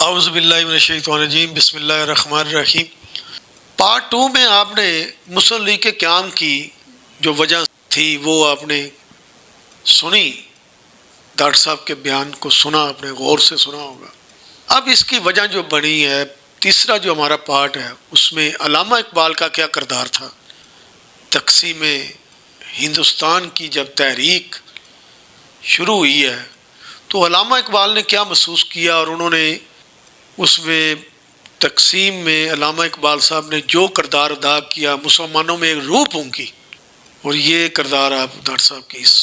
اعوذ باللہ من الشیطان الرجیم، بسم اللہ الرحمن الرحیم۔ پارٹ 2 میں آپ نے مسلم لیگ کے قیام کی جو وجہ تھی وہ آپ نے سنی، ڈاکٹر صاحب کے بیان کو سنا، آپ نے غور سے سنا ہوگا۔ اب اس کی وجہ جو بنی ہے، تیسرا جو ہمارا پارٹ ہے، اس میں علامہ اقبال کا کیا کردار تھا۔ تقسیم ہندوستان کی جب تحریک شروع ہوئی ہے تو علامہ اقبال نے کیا محسوس کیا، اور انہوں نے اس میں تقسیم میں علامہ اقبال صاحب نے جو کردار ادا کیا، مسلمانوں میں ایک روح پھونکی، اور یہ کردار آپ ڈاکٹر صاحب کی اس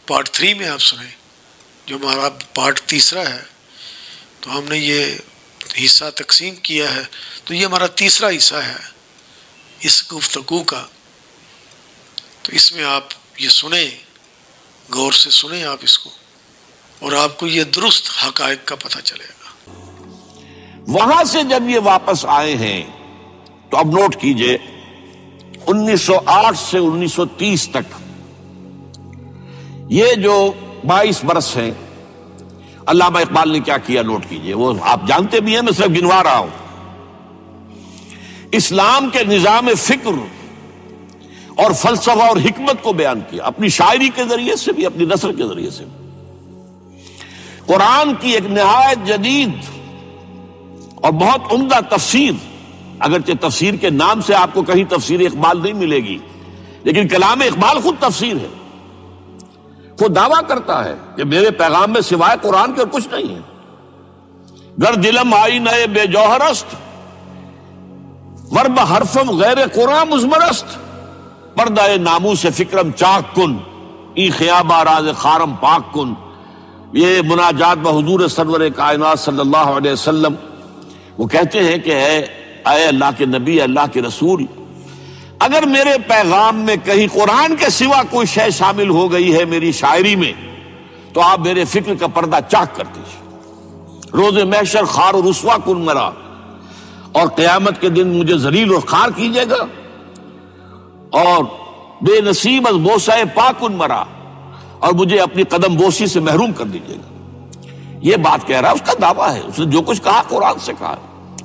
پارٹ 3 میں آپ سنیں، جو ہمارا پارٹ تیسرا ہے۔ تو ہم نے یہ حصہ تقسیم کیا ہے، تو یہ ہمارا تیسرا حصہ ہے اس گفتگو کا۔ تو اس میں آپ یہ سنیں، غور سے سنیں آپ اس کو، اور آپ کو یہ درست حقائق کا پتہ چلے گا۔ وہاں سے جب یہ واپس آئے ہیں تو اب نوٹ کیجئے 1908 سے 1930 تک یہ جو 22 برس ہیں، علامہ اقبال نے کیا کیا نوٹ کیجئے۔ وہ آپ جانتے بھی ہیں، میں صرف گنوا رہا ہوں۔ اسلام کے نظام فکر اور فلسفہ اور حکمت کو بیان کیا، اپنی شاعری کے ذریعے سے بھی، اپنی نثر کے ذریعے سے بھی۔ قرآن کی ایک نہایت جدید اور بہت عمدہ تفسیر، اگرچہ تفسیر کے نام سے آپ کو کہیں تفسیر اقبال نہیں ملے گی، لیکن کلام اقبال خود تفسیر ہے۔ خود دعویٰ کرتا ہے کہ میرے پیغام میں سوائے قرآن کے اور کچھ نہیں ہے۔ گر دلم آئی نئے بے جوہرست، ورب حرفم غیر قرآن مزمرست، پردہ ناموس فکرم چاک کن، ای خیابہ راز خارم پاک کن۔ یہ مناجات بحضور سرور کائنات صلی اللہ علیہ وسلم، وہ کہتے ہیں کہ اے اللہ کے نبی، اللہ کے رسول، اگر میرے پیغام میں کہیں قرآن کے سوا کوئی شے شامل ہو گئی ہے میری شاعری میں، تو آپ میرے فکر کا پردہ چاک کر دیجیے۔ روز محشر خار و رسوا کن مرا، اور قیامت کے دن مجھے ذلیل اور خوار کیجیے گا، اور بے نصیب از بوسہ پاکن مرا، اور مجھے اپنی قدم بوسی سے محروم کر دیجیے گا۔ یہ بات کہہ رہا ہے، اس کا دعویٰ ہے، اس نے جو کچھ کہا قرآن سے کہا۔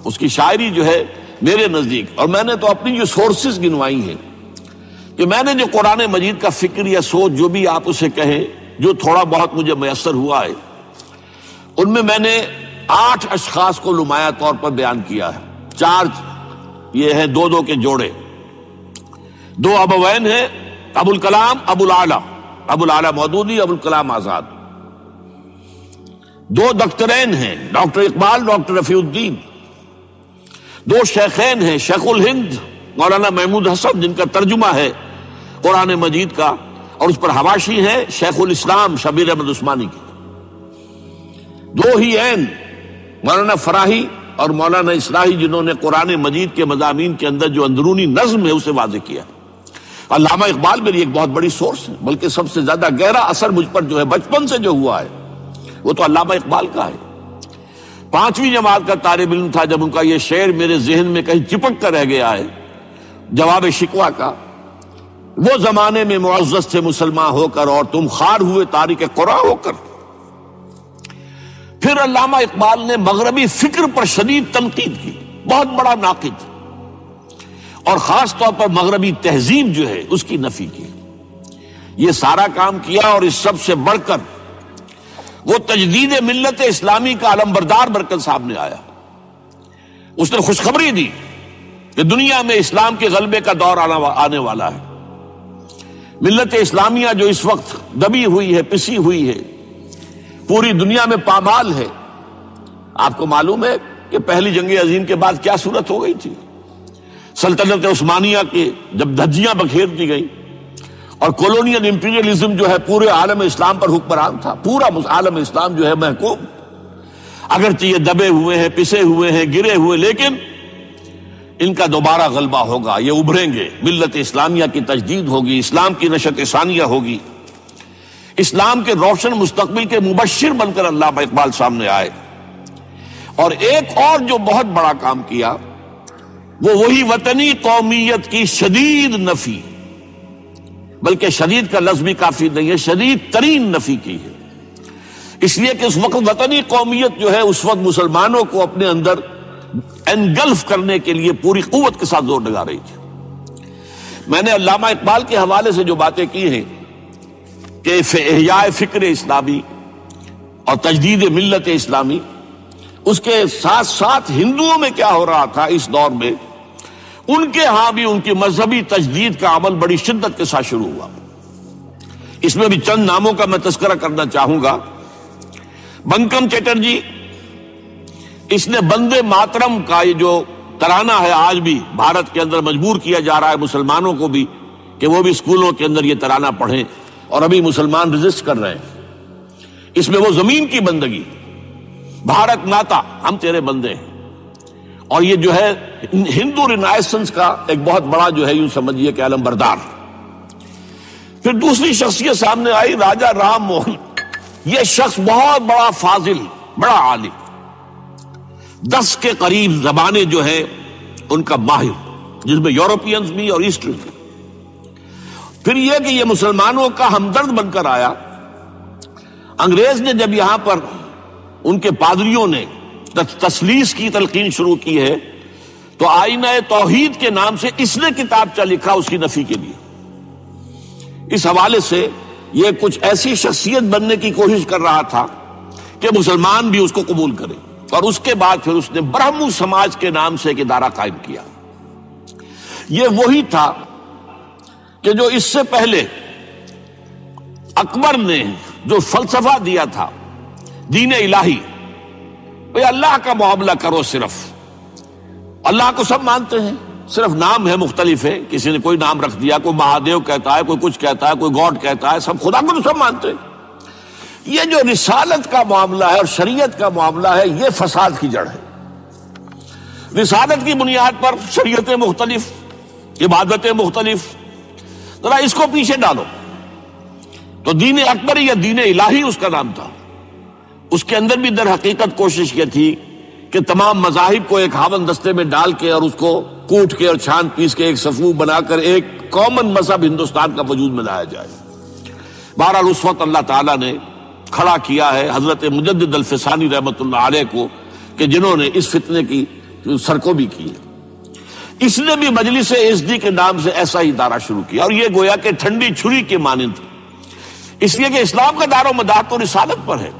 اس کی شاعری جو ہے میرے نزدیک، اور میں نے تو اپنی جو سورسز گنوائی ہیں کہ میں نے جو قرآن مجید کا فکر یا سوچ، جو بھی آپ اسے کہیں، جو تھوڑا بہت مجھے میسر ہوا ہے، ان میں نے 8 اشخاص کو نمایاں طور پر بیان کیا ہے۔ 4 یہ ہیں 2 کے جوڑے، 2 ابوین ہیں، ابو الکلام ابو العلا مودودی، ابو الکلام آزاد۔ 2 دکترین ہیں، ڈاکٹر اقبال، ڈاکٹر رفیع الدین۔ 2 شیخین ہیں، شیخ الہند مولانا محمود حسن، جن کا ترجمہ ہے قرآن مجید کا، اور اس پر حواشی ہے شیخ الاسلام شبیر احمد عثمانی کی۔ 2 ہی عین، مولانا فراہی اور مولانا اصلاحی، جنہوں نے قرآن مجید کے مضامین کے اندر جو اندرونی نظم ہے اسے واضح کیا۔ علامہ اقبال میری ایک بہت بڑی سورس ہے، بلکہ سب سے زیادہ گہرا اثر مجھ پر جو ہے بچپن سے جو ہوا ہے وہ تو علامہ اقبال کا ہے۔ 5ویں جماعت کا طالب علم تھا جب ان کا یہ شعر میرے ذہن میں کہیں چپک کر رہ گیا ہے، جواب شکوہ کا، وہ زمانے میں معزز تھے مسلمان ہو کر، اور تم خوار ہوئے تارک قرآن ہو کر۔ پھر علامہ اقبال نے مغربی فکر پر شدید تنقید کی، بہت بڑا ناقد، اور خاص طور پر مغربی تہذیب جو ہے اس کی نفی کی۔ یہ سارا کام کیا، اور اس سب سے بڑھ کر وہ تجدید ملت اسلامی کا علمبردار بن سامنے آیا۔ اس نے خوشخبری دی کہ دنیا میں اسلام کے غلبے کا دور آنے والا ہے۔ ملت اسلامیہ جو اس وقت دبی ہوئی ہے، پسی ہوئی ہے، پوری دنیا میں پامال ہے۔ آپ کو معلوم ہے کہ پہلی جنگ عظیم کے بعد کیا صورت ہو گئی تھی؟ سلطنت عثمانیہ کے جب دھجیاں بکھیر دی گئی، اور کولونیل امپیریلزم جو ہے پورے عالم اسلام پر حکمران تھا، پورا عالم اسلام جو ہے محکوم۔ اگرچہ یہ دبے ہوئے ہیں، پسے ہوئے ہیں، گرے ہوئے، لیکن ان کا دوبارہ غلبہ ہوگا، یہ ابھریں گے، ملت اسلامیہ کی تجدید ہوگی، اسلام کی نشأت ثانیہ ہوگی۔ اسلام کے روشن مستقبل کے مبشر بن کر علامہ اقبال سامنے آئے۔ اور ایک اور جو بہت بڑا کام کیا، وہ وہی وطنی قومیت کی شدید نفی، بلکہ شدید کا لفظ بھی کافی نہیں ہے، شدید ترین نفی کی ہے۔ اس لیے کہ اس وقت وطنی قومیت جو ہے اس وقت مسلمانوں کو اپنے اندر انگلف کرنے کے لیے پوری قوت کے ساتھ زور لگا رہی تھی۔ میں نے علامہ اقبال کے حوالے سے جو باتیں کی ہیں کہ احیاء فکر اسلامی اور تجدید ملت اسلامی، اس کے ساتھ ساتھ ہندوؤں میں کیا ہو رہا تھا اس دور میں، ان کے ہاں بھی ان کی مذہبی تجدید کا عمل بڑی شدت کے ساتھ شروع ہوا۔ اس میں بھی چند ناموں کا میں تذکرہ کرنا چاہوں گا۔ بنکم چٹرجی، اس نے بندے ماترم کا یہ جو ترانہ ہے آج بھی بھارت کے اندر مجبور کیا جا رہا ہے مسلمانوں کو بھی کہ وہ بھی اسکولوں کے اندر یہ ترانہ پڑھیں، اور ابھی مسلمان رجسٹ کر رہے ہیں۔ اس میں وہ زمین کی بندگی، بھارت ماتا ہم تیرے بندے ہیں، اور یہ جو ہے ہندو رینائسنس کا ایک بہت بڑا جو ہے یوں سمجھیے کہ علم بردار۔ پھر دوسری شخصیت سامنے آئی، راجا رام موہن۔ یہ شخص بہت بڑا فاضل، بڑا عالم، 10 کے قریب زبانیں جو ہیں ان کا ماہر، جس میں یورپینز بھی اور ایسٹرن بھی۔ پھر یہ کہ یہ مسلمانوں کا ہمدرد بن کر آیا۔ انگریز نے جب یہاں پر ان کے پادریوں نے تسلیس کی تلقین شروع کی ہے تو آئینہ توحید کے نام سے اس نے کتابچہ لکھا اس کی نفی کے لیے۔ اس حوالے سے یہ کچھ ایسی شخصیت بننے کی کوشش کر رہا تھا کہ مسلمان بھی اس کو قبول کرے، اور اس کے بعد پھر اس نے برہمو سماج کے نام سے ایک ادارہ قائم کیا۔ یہ وہی تھا کہ جو اس سے پہلے اکبر نے جو فلسفہ دیا تھا دین الہی، بھئی اللہ کا معاملہ کرو، صرف اللہ کو سب مانتے ہیں، صرف نام ہے مختلف ہے، کسی نے کوئی نام رکھ دیا، کوئی مہادیو کہتا ہے، کوئی کچھ کہتا ہے، کوئی گاڈ کہتا ہے، سب خدا کو تو سب مانتے ہیں۔ یہ جو رسالت کا معاملہ ہے اور شریعت کا معاملہ ہے، یہ فساد کی جڑ ہے۔ رسالت کی بنیاد پر شریعتیں مختلف، عبادتیں مختلف، ذرا اس کو پیچھے ڈالو۔ تو دین اکبری یا دین الہی اس کا نام تھا۔ اس کے اندر بھی در حقیقت کوشش یہ تھی کہ تمام مذاہب کو ایک ہاون دستے میں ڈال کے اور اس کو کوٹ کے اور چھان پیس کے ایک صفوف بنا کر ایک کامن مذہب ہندوستان کا وجود میں لایا جائے۔ بہرحال اس وقت اللہ تعالیٰ نے کھڑا کیا ہے حضرت مجدد الفسانی رحمۃ اللہ علیہ کو، کہ جنہوں نے اس فتنے کی سرکوبی کی ہے۔ اس نے بھی مجلس ازدی کے نام سے ایسا ہی ادارہ شروع کیا، اور یہ گویا کہ ٹھنڈی چھری کے مانند، اس لیے کہ اسلام کا دار و مدار تو رسالت پر ہے۔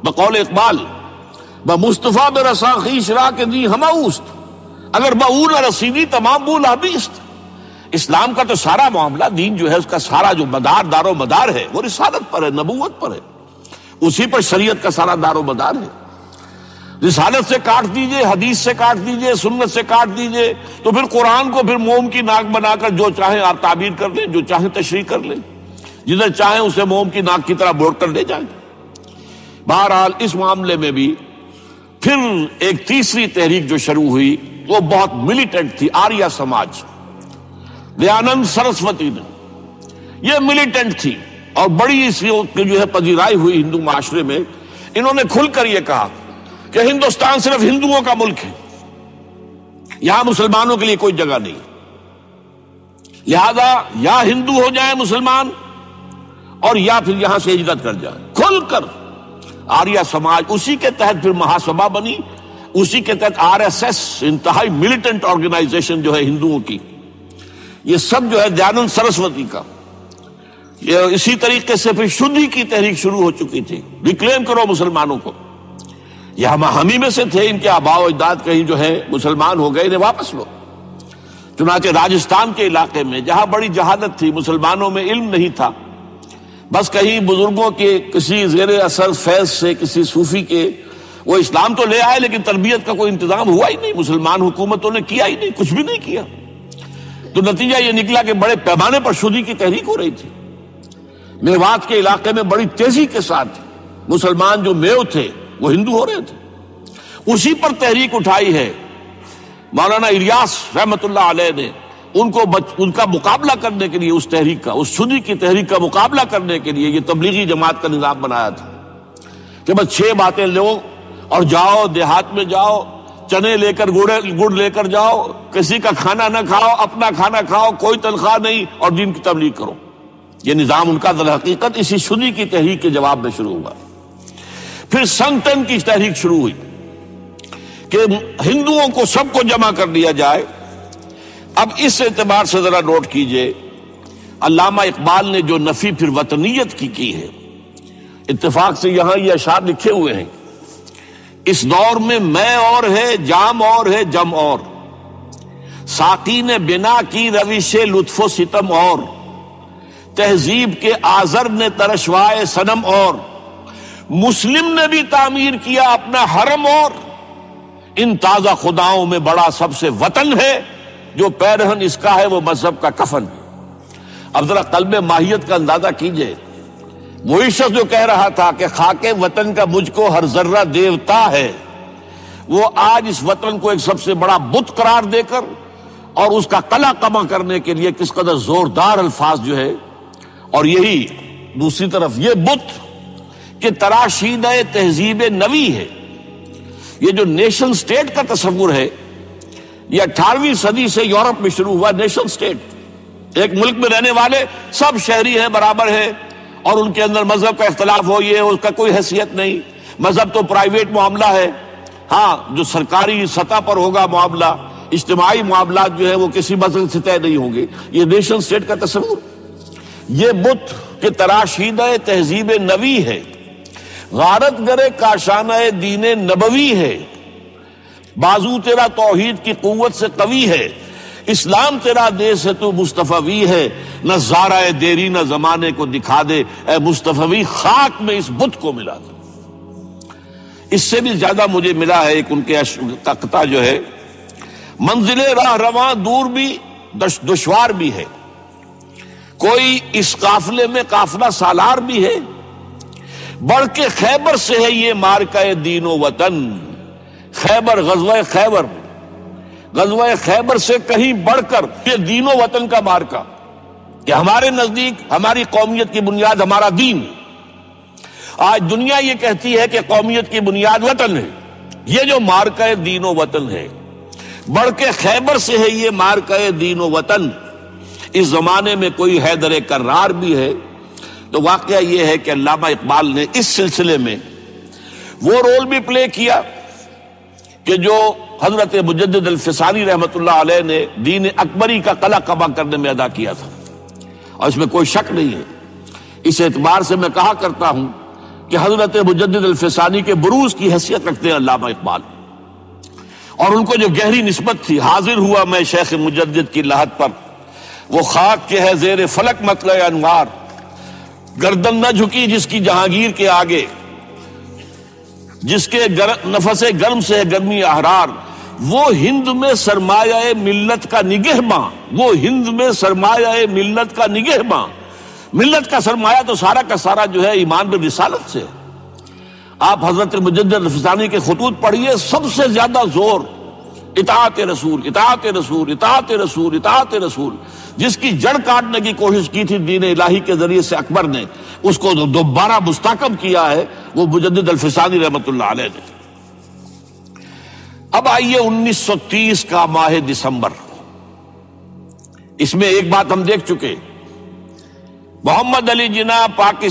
بقول اقبال، بمصطفیٰ برسا خویش را کے دی ہمہ اوست، اگر بہو نہ رسیدی تمام بولا بیست۔ اسلام کا تو سارا معاملہ، دین جو ہے اس کا سارا جو مدار، دار و مدار ہے، وہ رسالت پر ہے، نبوت پر ہے، اسی پر شریعت کا سارا دار و مدار ہے۔ رسالت سے کاٹ دیجئے، حدیث سے کاٹ دیجئے، سنت سے کاٹ دیجئے، تو پھر قرآن کو پھر موم کی ناک بنا کر جو چاہیں آپ تعبیر کر لیں، جو چاہیں تشریح کر لیں، جدھر چاہیں اسے موم کی ناک کی طرح بوڑ کر لے جائیں۔ بہرحال اس معاملے میں بھی پھر ایک تیسری تحریک جو شروع ہوئی وہ بہت ملیٹنٹ تھی، آریہ سماج، دیانند سرسوتی نے، یہ ملیٹنٹ تھی اور بڑی اس کی جو ہے پذیرائی ہوئی ہندو معاشرے میں۔ انہوں نے کھل کر یہ کہا کہ ہندوستان صرف ہندوؤں کا ملک ہے، یہاں مسلمانوں کے لیے کوئی جگہ نہیں، لہذا یا ہندو ہو جائیں مسلمان اور یا پھر یہاں سے ہجرت کر جائیں۔ کھل کر آریہ سماج، اسی کے تحت پھر مہاسبھا بنی، اسی کے تحت آر ایس ایس، انتہائی ملیٹنٹ آرگنائزیشن جو ہے ہندوؤں کی، یہ سب جو ہے دیانند سرسوتی کا۔ یہ اسی طریقے سے پھر شدھی کی تحریک شروع ہو چکی تھی، ریکلیم کرو مسلمانوں کو، یہ ہم ہی میں سے تھے، ان کے آباء و اجداد کہیں جو ہے مسلمان ہو گئے، انہیں واپس لو۔ چنانچہ راجستھان کے علاقے میں جہاں بڑی جہالت تھی، مسلمانوں میں علم نہیں تھا، بس کہیں بزرگوں کے کسی زیر اثر فیض سے، کسی صوفی کے، وہ اسلام تو لے آئے لیکن تربیت کا کوئی انتظام ہوا ہی نہیں، مسلمان حکومتوں نے کیا ہی نہیں، کچھ بھی نہیں کیا۔ تو نتیجہ یہ نکلا کہ بڑے پیمانے پر شدھی کی تحریک ہو رہی تھی۔ میوات کے علاقے میں بڑی تیزی کے ساتھ مسلمان جو میو تھے وہ ہندو ہو رہے تھے، اسی پر تحریک اٹھائی ہے مولانا الیاس رحمت اللہ علیہ نے۔ ان کا مقابلہ کرنے کے لیے، اس تحریک کا، اس شدھی کی تحریک کا مقابلہ کرنے کے لیے یہ تبلیغی جماعت کا نظام بنایا تھا کہ بس 6 باتیں لو اور جاؤ، دیہات میں جاؤ، چنے لے کر، گڑ لے کر جاؤ، کسی کا کھانا نہ کھاؤ، اپنا کھانا کھاؤ، کوئی تنخواہ نہیں، اور دین کی تبلیغ کرو۔ یہ نظام ان کا در حقیقت اسی شدھی کی تحریک کے جواب میں شروع ہوا۔ پھر سن 10 کی تحریک شروع ہوئی کہ ہندوؤں کو سب کو جمع کر لیا جائے. اب اس اعتبار سے ذرا نوٹ کیجئے علامہ اقبال نے جو نفی پھر وطنیت کی ہے، اتفاق سے یہاں یہ اشعار لکھے ہوئے ہیں: اس دور میں میں اور ہے، جام اور ہے، جم اور، ساقی نے بنا کی روش لطف و ستم اور، تہذیب کے آزر نے ترشوائے صنم اور، مسلم نے بھی تعمیر کیا اپنا حرم اور، ان تازہ خداؤں میں بڑا سب سے وطن ہے، جو پیرہن اس کا ہے وہ مذہب کا کفن ہے. اب ذرا قلب ماہیت کا اندازہ کیجئے. وہی شخص جو کہہ رہا تھا کہ خاک وطن کا مجھ کو ہر ذرہ دیوتا ہے، وہ آج اس وطن کو ایک سب سے بڑا بت قرار دے کر اور اس کا قلع کما کرنے کے لیے کس قدر زوردار الفاظ جو ہے. اور یہی دوسری طرف یہ بت کہ تراشیدہ تہذیب نوی ہے. یہ جو نیشن سٹیٹ کا تصور ہے یہ 18ویں صدی سے یورپ میں شروع ہوا. نیشن سٹیٹ، ایک ملک میں رہنے والے سب شہری ہیں، برابر ہیں، اور ان کے اندر مذہب کا اختلاف ہو یہ اس کا کوئی حیثیت نہیں. مذہب تو پرائیویٹ معاملہ ہے، ہاں جو سرکاری سطح پر ہوگا معاملہ، اجتماعی معاملات جو ہے وہ کسی مذہب سے طے نہیں ہوں گے. یہ نیشن سٹیٹ کا تصور. یہ بت کہ تراشیدہ تہذیب نوی ہے، غارت گرے کاشانہ دین نبوی ہے، بازو تیرا توحید کی قوت سے قوی ہے، اسلام تیرا دیس ہے تو مصطفی ہے، نہ زارہ دیری نہ زمانے کو دکھا دے، اے مصطفی خاک میں اس بت کو ملا دے. اس سے بھی زیادہ مجھے ملا ہے ایک ان کے تختہ جو ہے: منزل راہ رواں دور بھی دشوار بھی ہے، کوئی اس قافلے میں قافلہ سالار بھی ہے، بڑھ کے خیبر سے ہے یہ مارکہ دین و وطن. خیبر، غزوہ خیبر سے کہیں بڑھ کر یہ دین و وطن کا مارکہ کہ ہمارے نزدیک ہماری قومیت کی بنیاد ہمارا دین. آج دنیا یہ کہتی ہے کہ قومیت کی بنیاد وطن ہے. یہ جو مارکہ دین و وطن ہے، بڑھ کے خیبر سے ہے یہ مارکہ دین و وطن. اس زمانے میں کوئی حیدر کرار بھی ہے. تو واقعہ یہ ہے کہ علامہ اقبال نے اس سلسلے میں وہ رول بھی پلے کیا کہ جو حضرت مجدد الفسانی رحمت اللہ علیہ نے دین اکبری کا قلع کما کرنے میں ادا کیا تھا، اور اس میں کوئی شک نہیں ہے. اس اعتبار سے میں کہا کرتا ہوں کہ حضرت مجدد الفسانی کے بروز کی حیثیت رکھتے ہیں علامہ اقبال، اور ان کو جو گہری نسبت تھی. حاضر ہوا میں شیخ مجدد کی لحد پر، وہ خاک کے ہے زیر فلک مطلع انوار، گردن نہ جھکی جس کی جہانگیر کے آگے، جس کے نفس گرم سے ہے گرمی احرار. وہ ہند میں سرمایہ ملت کا نگہباں، وہ ہند میں سرمایہ ملت کا نگہباں. ملت کا سرمایہ تو سارا کا سارا جو ہے ایمان بالرسالت سے. آپ حضرت مجدد الفسانی کے خطوط پڑھیے، سب سے زیادہ زور اطاعت رسول، اطاعت رسول، اطاعت رسول، اطاعت رسول. جس کی جڑ کاٹنے کی کوشش کی تھی دین الہی کے ذریعے سے اکبر نے، اس کو دوبارہ مستحکم کیا ہے وہ مجدد الفسانی رحمت اللہ علیہ نے. اب آئیے 1930 کا ماہ دسمبر. اس میں ایک بات ہم دیکھ چکے، محمد علی جناح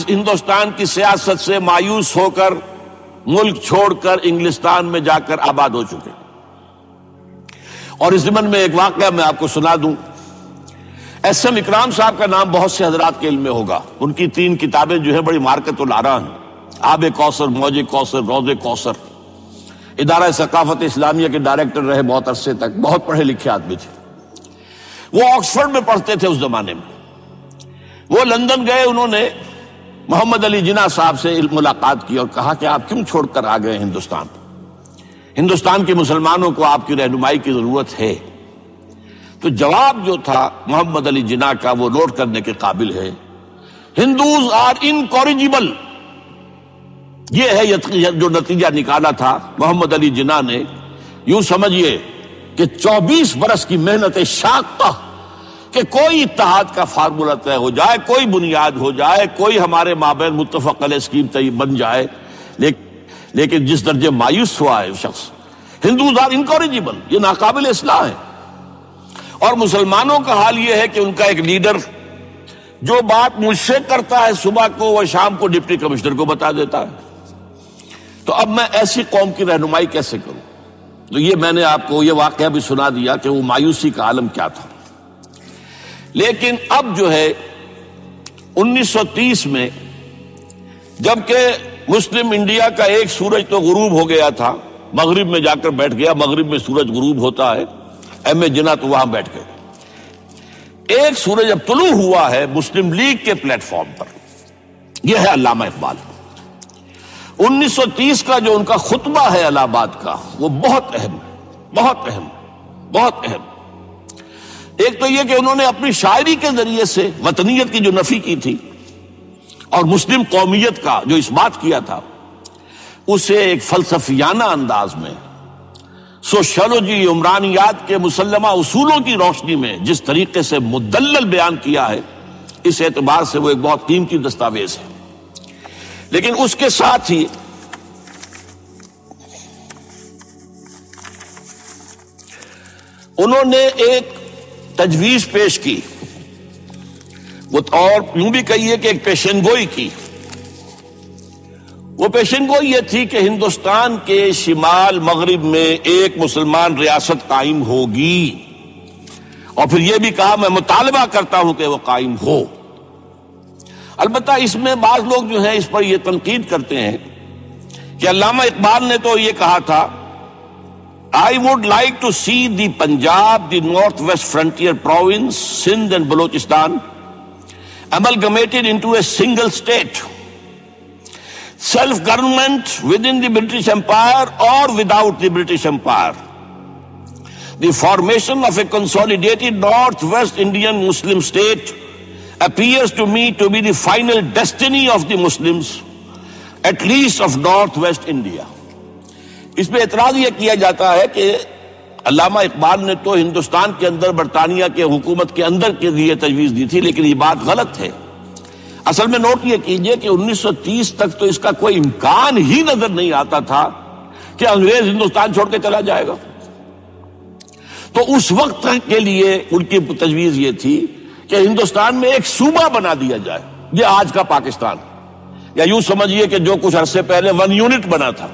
ہندوستان کی سیاست سے مایوس ہو کر ملک چھوڑ کر انگلستان میں جا کر آباد ہو چکے. اور اس ضمن میں ایک واقعہ میں آپ کو سنا دوں. ایس ایم اکرام صاحب کا نام بہت سے حضرات کے علم میں ہوگا. ان کی 3 کتابیں جو ہیں بڑی مارکت الآراء ہیں: آب کوثر، موج کوثر، روض کوثر. ادارہ ثقافت اسلامیہ کے ڈائریکٹر رہے بہت عرصے تک، بہت پڑھے لکھے آدمی تھے. وہ آکسفورڈ میں پڑھتے تھے اس زمانے میں. وہ لندن گئے، انہوں نے محمد علی جناح صاحب سے ملاقات کی اور کہا کہ آپ کیوں چھوڑ کر آ گئے ہندوستان؟ ہندوستان کے مسلمانوں کو آپ کی رہنمائی کی ضرورت ہے. تو جواب جو تھا محمد علی جناح کا وہ نوٹ کرنے کے قابل ہے. Hindus are incorrigible. یہ ہے جو نتیجہ نکالا تھا محمد علی جناح نے. یوں سمجھیے کہ 24 برس کی محنت شاقہ کہ کوئی اتحاد کا فارمولہ طے ہو جائے، کوئی بنیاد ہو جائے، کوئی ہمارے مابین متفق علیہ اسکیم طے بن جائے. لیکن جس درجے مایوس ہوا ہے شخص، ہندوز آر انکوریجیبل، یہ ناقابل اصلاح ہے. اور مسلمانوں کا حال یہ ہے کہ ان کا ایک لیڈر جو بات مجھ سے کرتا ہے صبح کو وہ شام کو ڈپٹی کمشنر کو بتا دیتا ہے. تو اب میں ایسی قوم کی رہنمائی کیسے کروں؟ تو یہ میں نے آپ کو یہ واقعہ بھی سنا دیا کہ وہ مایوسی کا عالم کیا تھا. لیکن اب جو ہے 1930 میں جبکہ مسلم انڈیا کا ایک سورج تو غروب ہو گیا تھا، مغرب میں جا کر بیٹھ گیا، مغرب میں سورج غروب ہوتا ہے، ایم اے جناح تو وہاں بیٹھ گئے. ایک سورج اب طلوع ہوا ہے مسلم لیگ کے پلیٹ فارم پر، یہ ہے علامہ اقبال. 1930 کا جو ان کا خطبہ ہے الہ آباد کا، وہ بہت اہم ہے، بہت اہم، بہت اہم. ایک تو یہ کہ انہوں نے اپنی شاعری کے ذریعے سے وطنیت کی جو نفی کی تھی اور مسلم قومیت کا جو اس بات کیا تھا، اسے ایک فلسفیانہ انداز میں سوشیولوجی، عمرانیات کے مسلمہ اصولوں کی روشنی میں جس طریقے سے مدلل بیان کیا ہے، اس اعتبار سے وہ ایک بہت قیمتی دستاویز ہے. لیکن اس کے ساتھ ہی انہوں نے ایک تجویز پیش کی، وہ اور یوں بھی کہیے کہ ایک پیشن گوئی کی. وہ پیشن گوئی یہ تھی کہ ہندوستان کے شمال مغرب میں ایک مسلمان ریاست قائم ہوگی، اور پھر یہ بھی کہا میں مطالبہ کرتا ہوں کہ وہ قائم ہو. البتہ اس میں بعض لوگ جو ہیں اس پر یہ تنقید کرتے ہیں کہ علامہ اقبال نے تو یہ کہا تھا I would like to see the Punjab, the northwest frontier province, Sindh and Balochistan amalgamated into a single state. Self-government within the British Empire or without the British Empire. The formation of a consolidated northwest Indian Muslim state appears to me to be the final destiny of the Muslims, at least of northwest India. اس پہ اعتراض یہ کیا جاتا ہے کہ علامہ اقبال نے تو ہندوستان کے اندر برطانیہ کے حکومت کے اندر کے لیے تجویز دی تھی، لیکن یہ بات غلط ہے. اصل میں نوٹ یہ کیجئے کہ 1930 تک تو اس کا کوئی امکان ہی نظر نہیں آتا تھا کہ انگریز ہندوستان چھوڑ کے چلا جائے گا. تو اس وقت تک کے لیے ان کی تجویز یہ تھی کہ ہندوستان میں ایک صوبہ بنا دیا جائے، یہ آج کا پاکستان، یا یوں سمجھیے کہ جو کچھ عرصے پہلے 1 یونٹ بنا تھا.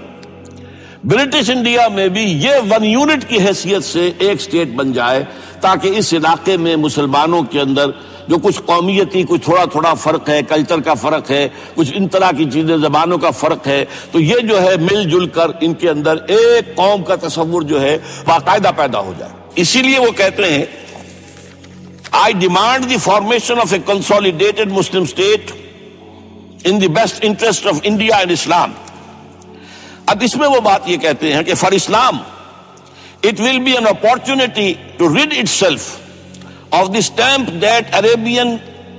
برٹش انڈیا میں بھی یہ 1 یونٹ کی حیثیت سے ایک سٹیٹ بن جائے، تاکہ اس علاقے میں مسلمانوں کے اندر جو کچھ قومیتی کچھ تھوڑا تھوڑا فرق ہے، کلچر کا فرق ہے، کچھ ان طرح کی چیزیں، زبانوں کا فرق ہے، تو یہ جو ہے مل جل کر ان کے اندر ایک قوم کا تصور جو ہے باقاعدہ پیدا ہو جائے. اسی لیے وہ کہتے ہیں I demand the formation of a consolidated Muslim state in the best interest of India and Islam. اب اس میں وہ بات یہ کہتے ہیں کہ for Islam it will be an opportunity to rid itself of the stamp that Arabian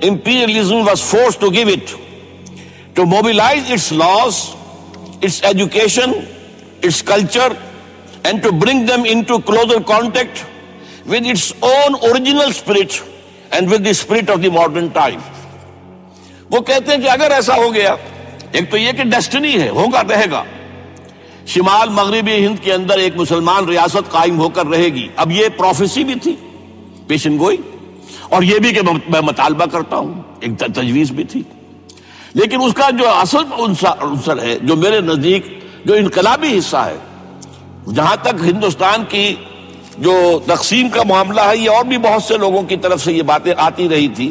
imperialism was forced to give it, to mobilize its laws, its education, its culture, and to bring them into closer contact with its own original spirit and with the spirit of the modern time. وہ کہتے ہیں کہ اگر ایسا ہو گیا، ایک تو یہ کہ ڈیسٹنی ہے، ہوگا، رہے گا، شمال مغربی ہند کے اندر ایک مسلمان ریاست قائم ہو کر رہے گی. اب یہ پروفیسی بھی تھی، پیشن گوئی، اور یہ بھی کہ میں مطالبہ کرتا ہوں، ایک تجویز بھی تھی. لیکن اس کا جو اصل عنصر ہے، جو میرے نزدیک جو انقلابی حصہ ہے، جہاں تک ہندوستان کی جو تقسیم کا معاملہ ہے، یہ اور بھی بہت سے لوگوں کی طرف سے یہ باتیں آتی رہی تھی.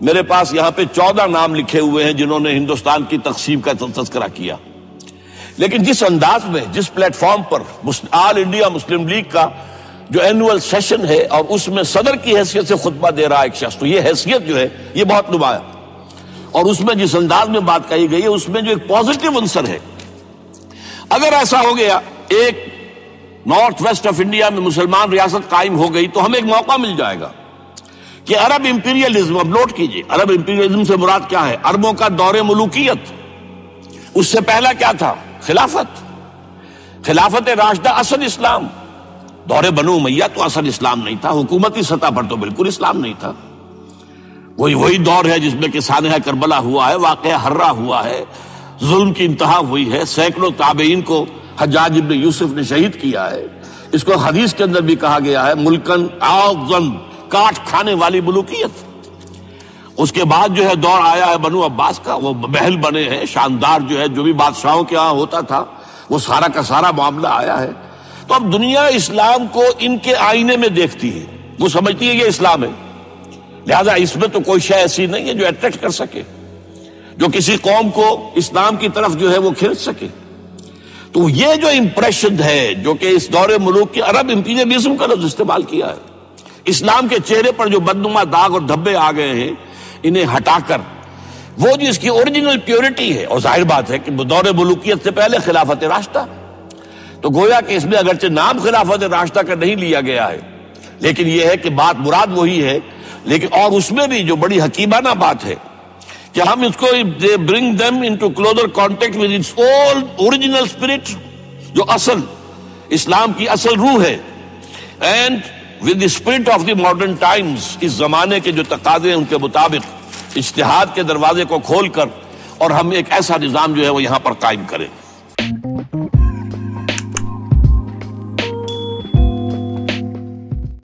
میرے پاس یہاں پہ 14 نام لکھے ہوئے ہیں جنہوں نے ہندوستان کی تقسیم کا تذکرہ کیا. لیکن جس انداز میں، جس پلیٹ فارم پر آل انڈیا مسلم لیگ کا جو اینول سیشن ہے اور اس میں صدر کی حیثیت سے خطبہ دے رہا ایک شخص، تو یہ حیثیت جو ہے یہ بہت نمایاں، اور اس میں جس انداز میں بات کہی گئی ہے اس میں جو ایک پازیٹیو عنصر ہے. اگر ایسا ہو گیا، ایک نارتھ ویسٹ آف انڈیا میں مسلمان ریاست قائم ہو گئی، تو ہمیں ایک موقع مل جائے گا کہ عرب امپیریلزم، اب نوٹ کیجئے عرب امپیریلزم سے مراد کیا ہے؟ عربوں کا دور ملوکیت. اس سے پہلا کیا تھا؟ خلافت راشدہ، اصل اسلام. دور بنو امیہ تو اصل اسلام نہیں تھا، حکومتی سطح پر تو بالکل اسلام نہیں تھا. وہی دور ہے جس میں کہ سانحہ کربلا ہوا ہے، واقعہ ہرہ ہوا ہے، ظلم کی انتہا ہوئی ہے، سینکڑوں تابعین کو حجاج ابن یوسف نے شہید کیا ہے. اس کو حدیث کے اندر بھی کہا گیا ہے ملکن اعظم، کاٹ کھانے والی ملوکیت. اس کے بعد جو ہے دور آیا ہے بنو عباس کا، وہ محل بنے ہیں شاندار، جو ہے جو بھی بادشاہوں کے ہاں ہوتا تھا وہ سارا کا سارا معاملہ آیا ہے۔ تو اب دنیا اسلام کو ان کے آئینے میں دیکھتی ہے، وہ سمجھتی ہے یہ اسلام ہے، لہذا اس میں تو کوئی شے ایسی نہیں ہے جو اٹریکٹ کر سکے، جو کسی قوم کو اسلام کی طرف جو ہے وہ کھینچ سکے۔ تو یہ جو امپریشن ہے جو کہ اس دور ملوک کی عرب امپیریلزم کا لفظ استعمال کیا ہے، اسلام کے چہرے پر جو بدنما داغ اور دھبے آ گئے ہیں انہیں ہٹا کر وہ جو اس کی اوریجنل پیورٹی ہے، اور ظاہر بات ہے کہ دور ملوکیت سے پہلے خلافت راشدہ، تو گویا کہ اس میں اگرچہ نام خلافت راشدہ کا نہیں لیا گیا ہے لیکن یہ ہے کہ بات مراد وہی ہے، لیکن اور اس میں بھی جو بڑی حکیمانہ بات ہے کہ ہم اس کو bring them into closer contact with its old original spirit, جو اصل اسلام کی اصل روح ہے، and with the spirit of the modern times, اس زمانے کے جو تقاضے ہیں ان کے مطابق اجتہاد کے دروازے کو کھول کر اور ہم ایک ایسا نظام جو ہے وہ یہاں پر قائم کریں۔